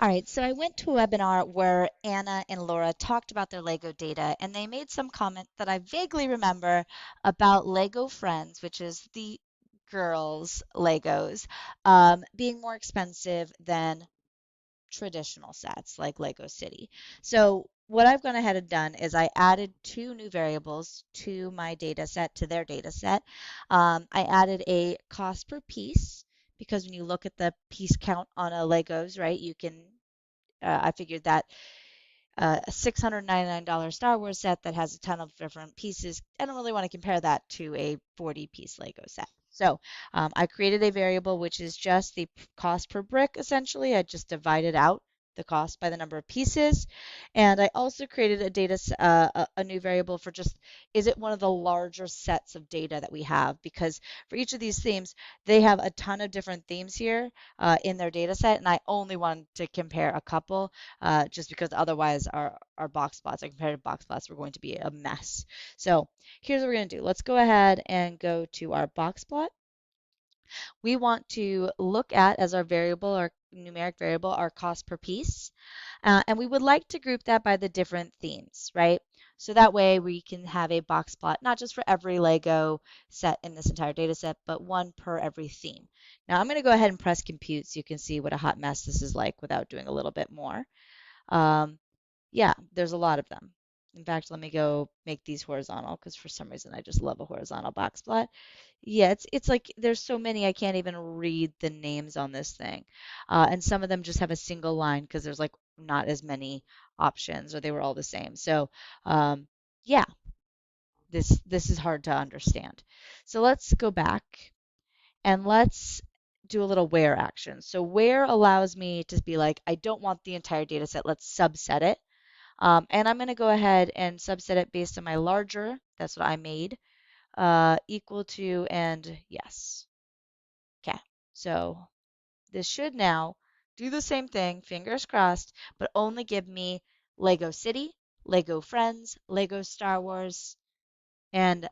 All right, so I went to a webinar where Anna and Laura talked about their Lego data, and they made some comment that I vaguely remember about Lego Friends, which is the girls' Legos, being more expensive than traditional sets like Lego City. So what I've gone ahead and done is I added two new variables to my data set, to their data set. I added a cost per piece because when you look at the piece count on a Legos, right, you can I figured that a $699 Star Wars set that has a ton of different pieces, I don't really want to compare that to a 40-piece Lego set. So I created a variable which is just the cost per brick, essentially. I just divided out the cost by the number of pieces. And I also created a new variable for just, is it one of the larger sets of data that we have? Because for each of these themes, they have a ton of different themes here in their data set, and I only wanted to compare a couple just because otherwise our box plots, our comparative box plots, were going to be a mess. So here's what we're going to do. Let's go ahead and go to our box plot. We want to look at as our variable, our numeric variable, our cost per piece. And we would like to group that by the different themes, right? So that way we can have a box plot, not just for every Lego set in this entire data set, but one per every theme. Now I'm going to go ahead and press compute so you can see what a hot mess this is like without doing a little bit more. Um, yeah, there's a lot of them. In fact, let me go make these horizontal because for some reason I just love a horizontal box plot. Yeah, it's like there's so many I can't even read the names on this thing. And some of them just have a single line because there's like not as many options or they were all the same. So yeah, this is hard to understand. So let's go back and let's do a little where action. So where allows me to be like, I don't want the entire data set, let's subset it. And I'm going to go ahead and subset it based on my larger, that's what I made, equal to, and yes. Okay, so this should now do the same thing, fingers crossed, but only give me Lego City, Lego Friends, Lego Star Wars, and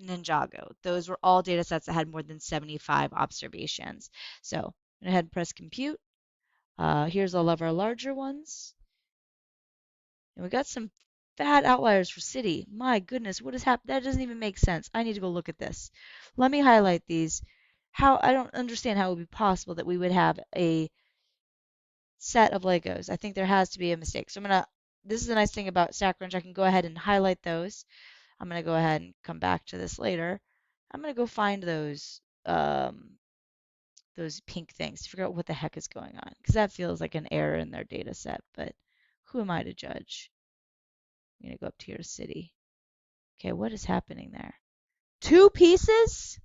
Ninjago. Those were all data sets that had more than 75 observations. So I'm going to ahead and press compute. Here's all of our larger ones. And we got some fat outliers for city. My goodness, what has happened? That doesn't even make sense. I need to go look at this. Let me highlight these. How I don't understand how it would be possible that we would have a set of Legos. I think there has to be a mistake. So I'm gonna. This is the nice thing about StackRunch. I can go ahead and highlight those. I'm gonna go ahead and come back to this later. I'm gonna go find those pink things to figure out what the heck is going on because that feels like an error in their data set. But who am I to judge? I'm gonna go up to your city. Okay, what is happening there? Two pieces?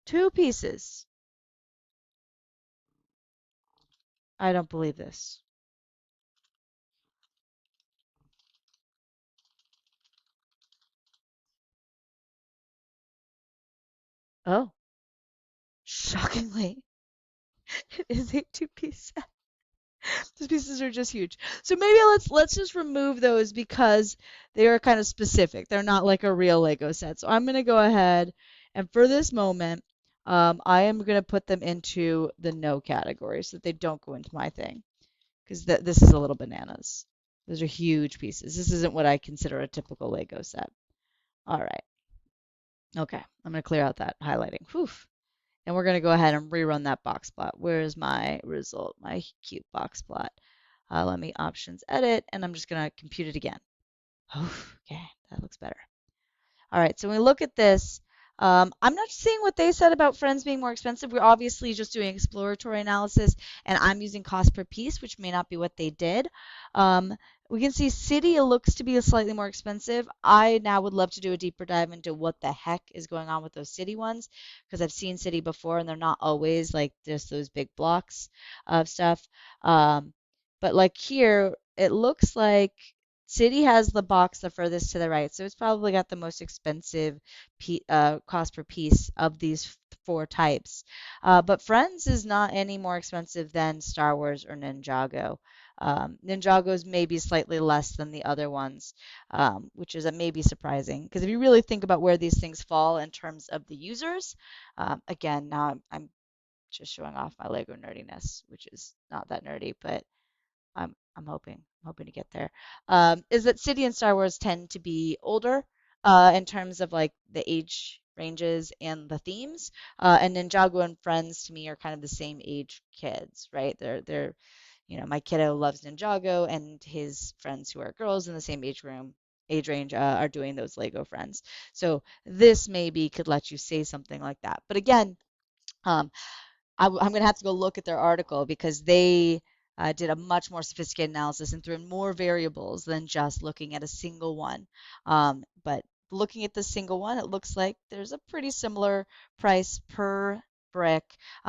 Two pieces. I don't believe this. Oh, shockingly, it is a two-piece set. Those pieces are just huge. So maybe let's just remove those because they are kind of specific. They're not like a real Lego set. So I'm gonna go ahead and for this moment, I am gonna put them into the no category so that they don't go into my thing because this is a little bananas. Those are huge pieces. This isn't what I consider a typical Lego set. All right. Okay, I'm going to clear out that highlighting. Whew. And we're going to go ahead and rerun that box plot. Where's my result, my cute box plot? Let me options edit, and I'm just going to compute it again. Okay, that looks better. All right, so when we look at this, I'm not seeing what they said about Friends being more expensive. We're obviously just doing exploratory analysis, and I'm using cost per piece, which may not be what they did. We can see City looks to be slightly more expensive. I now would love to do a deeper dive into what the heck is going on with those City ones, because I've seen City before, and they're not always like just those big blocks of stuff. But like here, it looks like City has the box the furthest to the right, so it's probably got the most expensive cost per piece of these four types. But Friends is not any more expensive than Star Wars or Ninjago. Ninjago's maybe slightly less than the other ones, which is maybe surprising because if you really think about where these things fall in terms of the users, again, now I'm just showing off my Lego nerdiness, which is not that nerdy, but I'm hoping to get there. Is that City and Star Wars tend to be older in terms of like the age ranges and the themes, and Ninjago and Friends to me are kind of the same age kids, right? They're my kiddo loves Ninjago, and his friends who are girls in the same age range are doing those Lego Friends. So this maybe could let you say something like that. But again, um, I'm going to have to go look at their article because they did a much more sophisticated analysis and threw in more variables than just looking at a single one. But looking at the single one, it looks like there's a pretty similar price per brick,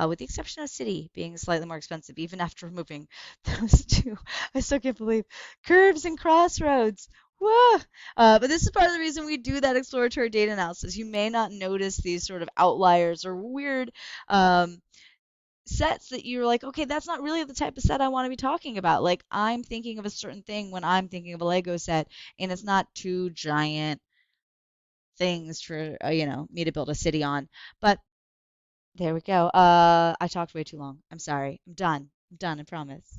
with the exception of City being slightly more expensive, even after removing those two. I still can't believe curves and crossroads. Whoa! But this is part of the reason we do that exploratory data analysis. You may not notice these sort of outliers or weird um, sets that you're like, okay, that's not really the type of set I want to be talking about. Like, I'm thinking of a certain thing when I'm thinking of a Lego set, and it's not two giant things for, me to build a city on. But there we go. I talked way too long. I'm sorry. I'm done. I promise.